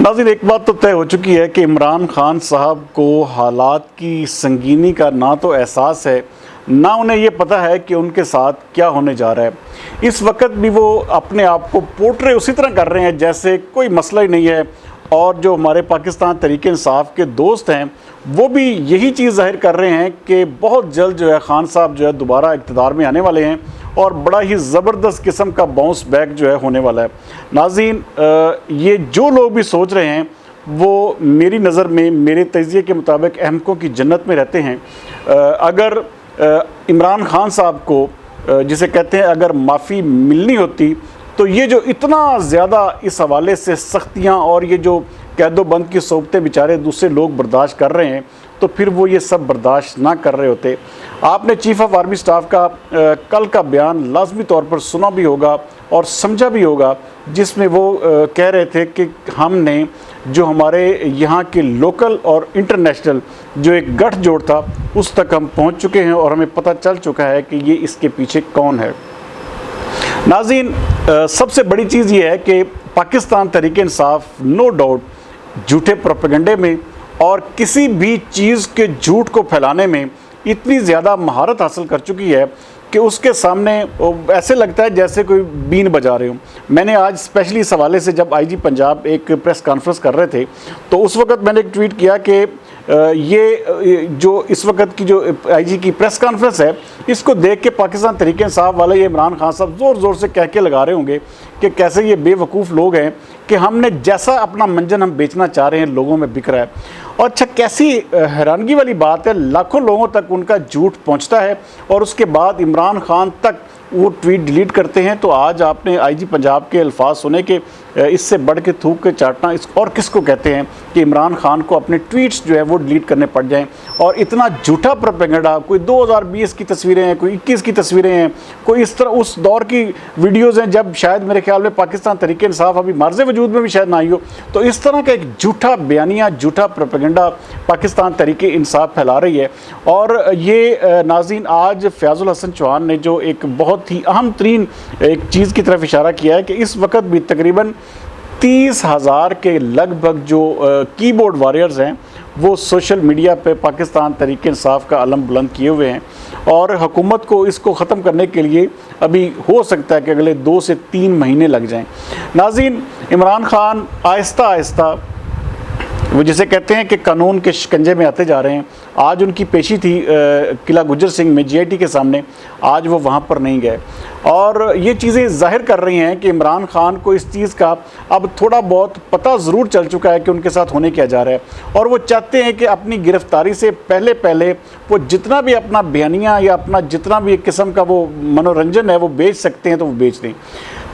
नाज़रीन, एक बात तो तय हो चुकी है कि इमरान खान साहब को हालात की संगीनी का ना तो एहसास है, ना उन्हें ये पता है कि उनके साथ क्या होने जा रहा है। इस वक्त भी वो अपने आप को पोर्ट्रे उसी तरह कर रहे हैं जैसे कोई मसला ही नहीं है, और जो हमारे पाकिस्तान तहरीक इंसाफ के दोस्त हैं वो भी यही चीज़ जाहिर कर रहे हैं कि बहुत जल्द जो है खान साहब जो है दोबारा इक़्तिदार में आने वाले हैं और बड़ा ही ज़बरदस्त किस्म का बाउंस बैक जो है होने वाला है। नाज़रीन, ये जो लोग भी सोच रहे हैं वो मेरी नज़र में, मेरे तज़किये के मुताबिक अहमकों की जन्नत में रहते हैं। अगर इमरान खान साहब को जिसे कहते हैं अगर माफ़ी मिलनी होती तो ये जो इतना ज़्यादा इस हवाले से सख्तियाँ और ये जो कैदोबंद की सोबतें बेचारे दूसरे लोग बर्दाश्त कर रहे हैं तो फिर वो ये सब बर्दाश्त ना कर रहे होते। आपने चीफ़ ऑफ आर्मी स्टाफ का कल का बयान लाजमी तौर पर सुना भी होगा और समझा भी होगा, जिसमें वो कह रहे थे कि हमने जो हमारे यहाँ के लोकल और इंटरनेशनल जो एक गठजोड़ था उस तक हम पहुँच चुके हैं और हमें पता चल चुका है कि ये इसके पीछे कौन है। नाज़रीन, सबसे बड़ी चीज़ ये है कि पाकिस्तान तहरीक इंसाफ नो डाउट झूठे प्रोपेगेंडे में और किसी भी चीज़ के झूठ को फैलाने में इतनी ज़्यादा महारत हासिल कर चुकी है कि उसके सामने ऐसे लगता है जैसे कोई बीन बजा रहे हो। मैंने आज स्पेशली इस हवाले से जब आईजी पंजाब एक प्रेस कॉन्फ्रेंस कर रहे थे तो उस वक़्त मैंने एक ट्वीट किया कि ये जो इस वक्त की जो आईजी की प्रेस कॉन्फ्रेंस है इसको देख के पाकिस्तान तहरीक इंसाफ वाले ये इमरान खान साहब ज़ोर ज़ोर से कह के लगा रहे होंगे कि कैसे ये बेवकूफ़ लोग हैं कि हमने जैसा अपना मंजन हम बेचना चाह रहे हैं लोगों में बिक रहा है। और अच्छा, कैसी हैरानगी वाली बात है, लाखों लोगों तक उनका झूठ पहुंचता है और उसके बाद इमरान खान तक वो ट्वीट डिलीट करते हैं। तो आज आपने आईजी पंजाब के अल्फाज सुने कि इससे बढ़ के थूक के चाटना इस और किसको कहते हैं कि इमरान खान को अपने ट्वीट्स जो है वो डिलीट करने पड़ जाएं। और इतना झूठा प्रोपेगेंडा, कोई 2020 की तस्वीरें हैं, कोई 21 की तस्वीरें हैं, कोई इस तरह उस दौर की वीडियोज़ हैं जब शायद मेरे ख्याल में पाकिस्तान तहरीक इंसाफ अभी मार्ज़ वजूद में भी शायद ना आई हो। तो इस तरह का एक झूठा बयानिया, झूठा प्रोपेगेंडा पाकिस्तान तहरीक इंसाफ फैला रही है। और ये नाज़रीन, आज फयाजुल हसन चौहान ने जो एक बहुत ही अहम तरीन एक चीज़ की तरफ इशारा किया है कि इस वक्त भी तकरीबन 30,000 के लगभग जो कीबोर्ड वॉरियर्स हैं वो सोशल मीडिया पे पाकिस्तान तहरीक इंसाफ का अलम बुलंद किए हुए हैं और हुकूमत को इसको ख़त्म करने के लिए अभी हो सकता है कि अगले 2 से 3 महीने लग जाएं। नाज़रीन, इमरान खान आहिस्ता आहिस्ता वो जिसे कहते हैं कि कानून के शिकंजे में आते जा रहे हैं। आज उनकी पेशी थी किला गुजर सिंह में GIT के सामने, आज वो वहाँ पर नहीं गए और ये चीज़ें जाहिर कर रही हैं कि इमरान खान को इस चीज़ का अब थोड़ा बहुत पता ज़रूर चल चुका है कि उनके साथ होने क्या जा रहा है और वो चाहते हैं कि अपनी गिरफ़्तारी से पहले पहले वो जितना भी अपना बयानिया या अपना जितना भी एक किस्म का वो मनोरंजन है वो बेच सकते हैं तो वो बेच दें।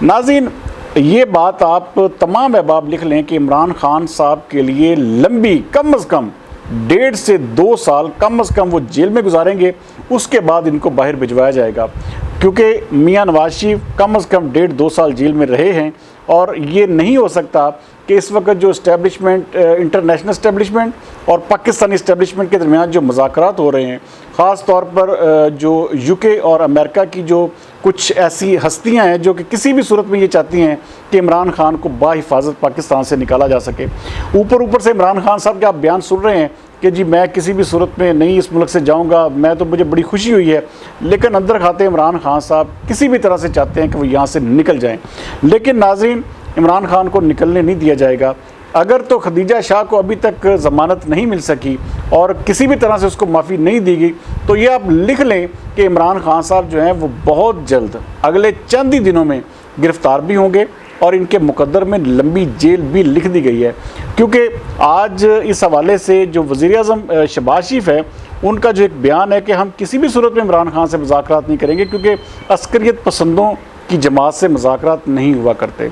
नाज़रीन, ये बात आप तमाम अहबाब लिख लें कि इमरान खान साहब के लिए लंबी कम अज़ कम 1.5 से 2 साल कम अज़ कम वो जेल में गुजारेंगे, उसके बाद इनको बाहर भिजवाया जाएगा क्योंकि मियां नवाज शरीफ कम अज़ कम 1.5-2 साल जेल में रहे हैं और ये नहीं हो सकता कि इस वक्त जो इस्टेब्लिशमेंट, इंटरनेशनल इस्टेब्लिशमेंट और पाकिस्तानी इस्टेब्लिशमेंट के दरमियान जो मुज़ाकरात हो रहे हैं, ख़ास तौर पर जो UK और अमेरिका की जो कुछ ऐसी हस्तियां हैं जो कि किसी भी सूरत में ये चाहती हैं कि इमरान खान को बाहिफाजत पाकिस्तान से निकाला जा सके। ऊपर से इमरान खान साहब के आप बयान सुन रहे हैं कि जी मैं किसी भी सूरत में नहीं इस मुल्क से जाऊंगा, मैं तो मुझे बड़ी खुशी हुई है, लेकिन अंदर खाते इमरान खान साहब किसी भी तरह से चाहते हैं कि वो यहाँ से निकल जाएँ। लेकिन नाज़रीन, इमरान खान को निकलने नहीं दिया जाएगा। अगर तो खदीजा शाह को अभी तक ज़मानत नहीं मिल सकी और किसी भी तरह से उसको माफ़ी नहीं दी गई तो ये आप लिख लें कि इमरान खान साहब जो हैं वो बहुत जल्द अगले चंद ही दिनों में गिरफ़्तार भी होंगे और इनके मुकद्दर में लंबी जेल भी लिख दी गई है। क्योंकि आज इस हवाले से जो वज़ीर-ए-आज़म शहबाज शरीफ है उनका जो एक बयान है कि हम किसी भी सूरत में इमरान खान से मुज़ाकरात नहीं करेंगे क्योंकि अस्करियत पसंदों की जमात से मुज़ाकरात नहीं हुआ करते।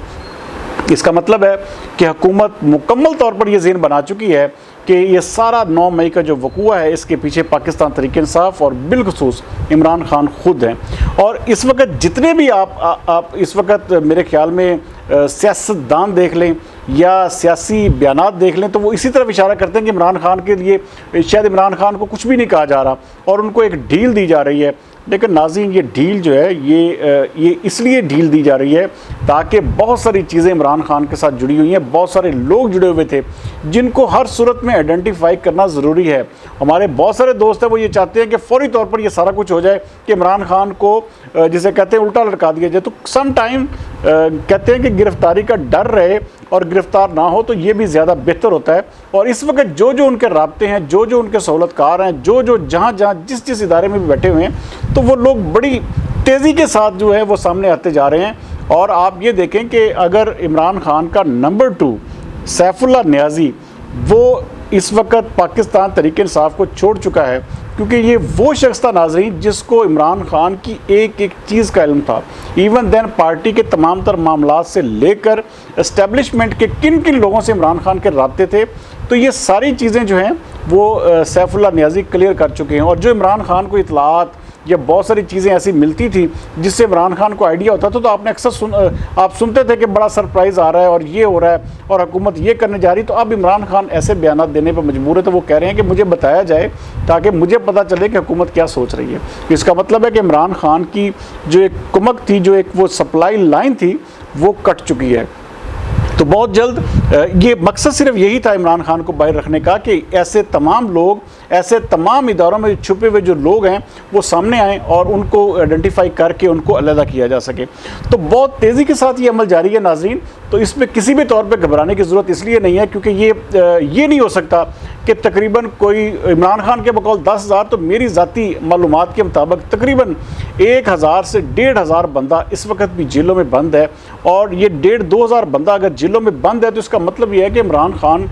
इसका मतलब है कि हुकूमत मुकम्मल तौर पर यह ज़हन बना चुकी है कि ये सारा 9 मई का जो वक़ूआ है इसके पीछे पाकिस्तान तहरीक इंसाफ और बिलखुसूस इमरान खान ख़ुद हैं। और इस वक्त जितने भी आप इस वक्त मेरे ख्याल में सियासतदान देख लें या सियासी बयानात देख लें तो वो इसी तरफ इशारा करते हैं कि इमरान खान के लिए शायद इमरान खान को कुछ भी नहीं कहा जा रहा और उनको एक ढील दी जा रही है लेकिन नाज़रीन ये ढील जो है ये इसलिए ढील दी जा रही है ताकि बहुत सारी चीज़ें इमरान खान के साथ जुड़ी हुई हैं, बहुत सारे लोग जुड़े हुए थे जिनको हर सूरत में आइडेंटिफाई करना ज़रूरी है। हमारे बहुत सारे दोस्त हैं वो ये चाहते हैं कि फौरी तौर पर ये सारा कुछ हो जाए कि इमरान खान को जिसे कहते हैं उल्टा लटका दिया जाए। तो सम टाइम कहते हैं कि गिरफ्तारी का डर रहे और गिरफ्तार ना हो तो ये भी ज़्यादा बेहतर होता है। और इस वक्त जो जो उनके राब्ते हैं, जो जो उनके सहूलतकार हैं, जो जो जहाँ जहाँ जिस इदारे में भी बैठे हुए हैं, तो वो लोग बड़ी तेज़ी के साथ जो है वो सामने आते जा रहे हैं। और आप ये देखें कि अगर इमरान खान का नंबर 2 सैफुल्लाह नियाज़ी वो इस वक्त पाकिस्तान तहरीक इंसाफ को छोड़ चुका है, क्योंकि ये वो शख्स था नाज़रीन जिसको इमरान खान की एक एक चीज़ का इल्म था। इवन देन पार्टी के तमाम तर मामलात से लेकर इस्टेब्लिशमेंट के किन किन लोगों से इमरान खान के राब्ते थे, तो ये सारी चीज़ें जो हैं वो सैफुल्लाह नियाज़ी क्लियर कर चुके हैं। और जो इमरान खान को इतलात या बहुत सारी चीज़ें ऐसी मिलती थी जिससे इमरान खान को आइडिया होता था, तो आपने अक्सर आप सुनते थे कि बड़ा सरप्राइज़ आ रहा है और ये हो रहा है और हुकूमत ये करने जा रही। तो अब इमरान खान ऐसे बयान देने पर मजबूर है, तो वो कह रहे हैं कि मुझे बताया जाए ताकि मुझे पता चले कि हुकूमत क्या सोच रही है। इसका मतलब है कि इमरान खान की जो एक कुमक थी, जो एक वो सप्लाई लाइन थी, वो कट चुकी है। तो बहुत जल्द ये मकसद सिर्फ यही था इमरान खान को बाहर रखने का कि ऐसे तमाम लोग, ऐसे तमाम इदारों में छुपे हुए जो लोग हैं वो सामने आएँ और उनको आइडेंटिफाई करके उनको अलहदा किया जा सके। तो बहुत तेज़ी के साथ ये अमल जारी है नाज़रीन। तो इसमें किसी भी तौर पे घबराने की ज़रूरत इसलिए नहीं है क्योंकि ये नहीं हो सकता कि तकरीबन कोई इमरान खान के बकौल 10,000, तो मेरी ज़ाती मालूमात के मुताबिक तकरीबन 1,000 से 1,500 बंदा इस वक्त भी जेलों में बंद है। और ये 1,500-2,000 बंदा अगर जेलों में बंद है तो इसका मतलब ये है कि इमरान खान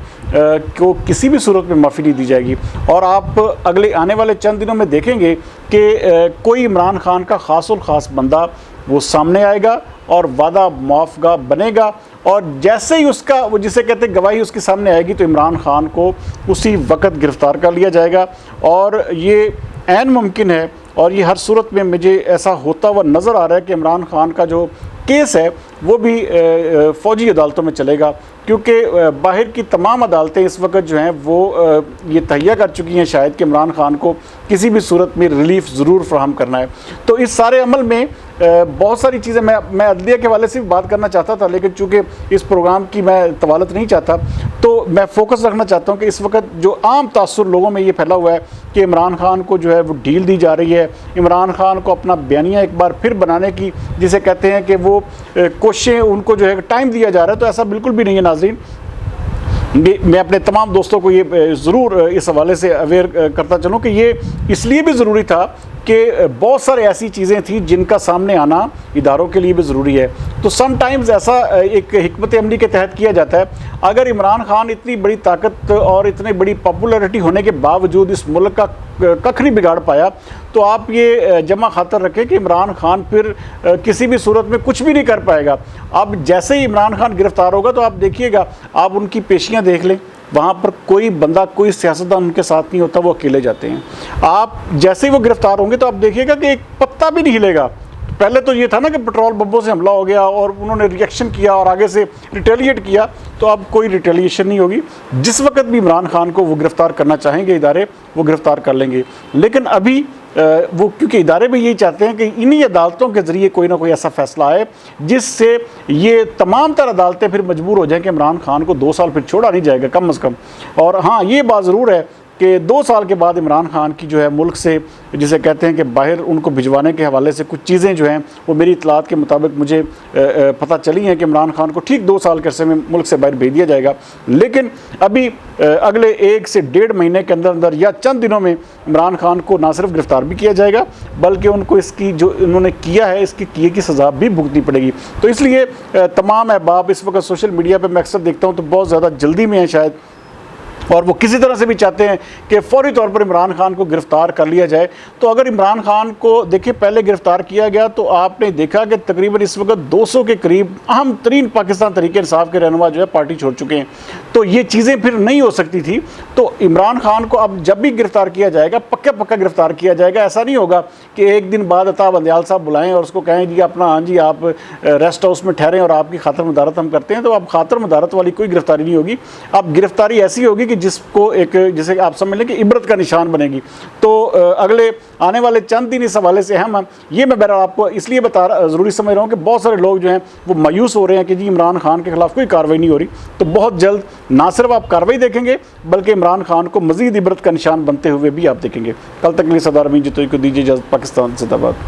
को किसी भी सूरत में माफ़ी नहीं दी जाएगी। और आप अगले आने वाले चंद दिनों में देखेंगे कि कोई इमरान खान का ख़ासुल ख़ास बंदा वो सामने आएगा और वादा मुआफ़गा बनेगा, और जैसे ही उसका वो जिसे कहते हैं गवाही उसके सामने आएगी तो इमरान खान को उसी वक्त गिरफ़्तार कर लिया जाएगा। और ये ऐन मुमकिन है और ये हर सूरत में मुझे ऐसा होता हुआ नज़र आ रहा है कि इमरान खान का जो केस है वो भी फ़ौजी अदालतों में चलेगा, क्योंकि बाहर की तमाम अदालतें इस वक्त जो हैं वो ये तहैया कर चुकी हैं शायद कि इमरान खान को किसी भी सूरत में रिलीफ ज़रूर फराहम करना है। तो इस सारे अमल में बहुत सारी चीज़ें मैं अदलिया के हवाले से भी बात करना चाहता था, लेकिन चूँकि इस प्रोग्राम की मैं तवालत नहीं चाहता तो मैं फ़ोकस रखना चाहता हूँ कि इस वक्त जो आम तासुर लोगों में ये फैला हुआ है कि इमरान खान को जो है वो ढील दी जा रही है, इमरान खान को अपना बयानिया एक बार फिर बनाने की जिसे कहते हैं कि वो कोशिशें, उनको जो है टाइम दिया जा रहा है। तो ऐसा बिल्कुल भी नहीं है नाज़रीन। मैं अपने तमाम दोस्तों को ये ज़रूर इस हवाले से अवेयर करता चलूँ कि ये इसलिए भी ज़रूरी था कि बहुत सारे ऐसी चीज़ें थी जिनका सामने आना इदारों के लिए भी ज़रूरी है। तो समटाइम्स ऐसा एक हिकमत अमली के तहत किया जाता है। अगर इमरान खान इतनी बड़ी ताकत और इतनी बड़ी पॉपुलैरिटी होने के बावजूद इस मुल्क का कख नहीं बिगाड़ पाया, तो आप ये जमा खातर रखें कि इमरान खान फिर किसी भी सूरत में कुछ भी नहीं कर पाएगा। अब जैसे ही इमरान खान गिरफ़्तार होगा तो आप देखिएगा, आप उनकी पेशियाँ देख लें, वहाँ पर कोई बंदा, कोई सियासतदान उनके साथ नहीं होता, वो अकेले जाते हैं। आप जैसे ही वो गिरफ़्तार होंगे तो आप देखिएगा कि एक पत्ता भी नहीं हिलेगा। पहले तो ये था ना कि पेट्रोल बम्बों से हमला हो गया और उन्होंने रिएक्शन किया और आगे से रिटेलिएट किया, तो अब कोई रिटेलिएशन नहीं होगी। जिस वक्त भी इमरान खान को वो गिरफ़्तार करना चाहेंगे इदारे, वो गिरफ़्तार कर लेंगे। लेकिन अभी वो क्योंकि इदारे भी यही चाहते हैं कि इन्हीं अदालतों के ज़रिए कोई ना कोई ऐसा फ़ैसला आए जिससे ये तमाम तर अदालतें फिर मजबूर हो जाएं कि इमरान खान को 2 साल फिर छोड़ा नहीं जाएगा कम अज़ कम। और हाँ, ये बात ज़रूर है कि 2 साल के बाद इमरान खान की जो है मुल्क से जिसे कहते हैं कि बाहर उनको भिजवाने के हवाले से कुछ चीज़ें जो हैं वो मेरी इतलात के मुताबिक मुझे पता चली हैं कि इमरान खान को ठीक 2 साल के अरसे में मुल्क से बाहर भेज दिया जाएगा। लेकिन अभी अगले 1 से 1.5 महीने के अंदर अंदर या चंद दिनों में इमरान खान को ना सिर्फ गिरफ़्तार भी किया जाएगा बल्कि उनको इसकी जो इन्होंने किया है इसकी किए की सज़ा भी भुगतनी पड़ेगी। तो इसलिए तमाम अहबाब इस वक्त सोशल मीडिया पर मैं अक्सर देखता हूँ तो बहुत ज़्यादा जल्दी में है शायद, और वो किसी तरह से भी चाहते हैं कि फ़ौरी तौर पर इमरान खान को गिरफ़्तार कर लिया जाए। तो अगर इमरान खान को देखिए पहले गिरफ़्तार किया गया तो आपने देखा कि तकरीबन इस वक्त 200 के करीब अहम तरीन पाकिस्तान तहरीक इंसाफ के रहनुमा जो है पार्टी छोड़ चुके हैं। तो ये चीज़ें फिर नहीं हो सकती थी। तो इमरान खान को अब जब भी गिरफ़्तार किया जाएगा पक्का गिरफ़्तार किया जाएगा। ऐसा नहीं होगा कि एक दिन बाद अता बंदयाल साहब बुलाएँ और उसको कहें जी अपना हाँ जी आप रेस्ट हाउस में ठहरें और आपकी खातर मदारत हम करते हैं। तो अब खातर मदारत वाली कोई गिरफ़्तारी नहीं होगी। अब गिरफ़्तारी ऐसी होगी कि कि जिसको एक जैसे आप समझ लें कि इबरत का निशान बनेगी। तो अगले आने वाले चंद दिन इस हवाले से अहम हैं। ये मैं बहरहाल आपको इसलिए ज़रूरी समझ रहा हूँ कि बहुत सारे लोग जो हैं वो मायूस हो रहे हैं कि जी इमरान खान के खिलाफ कोई कार्रवाई नहीं हो रही। तो बहुत जल्द ना सिर्फ आप कार्रवाई देखेंगे बल्कि इमरान खान को मज़ीद इबरत का निशान बनते हुए भी आप देखेंगे। कल तक के लिए सरदार अमीन जतोई को दीजिए इजाज़त। पाकिस्तान जिंदाबाद।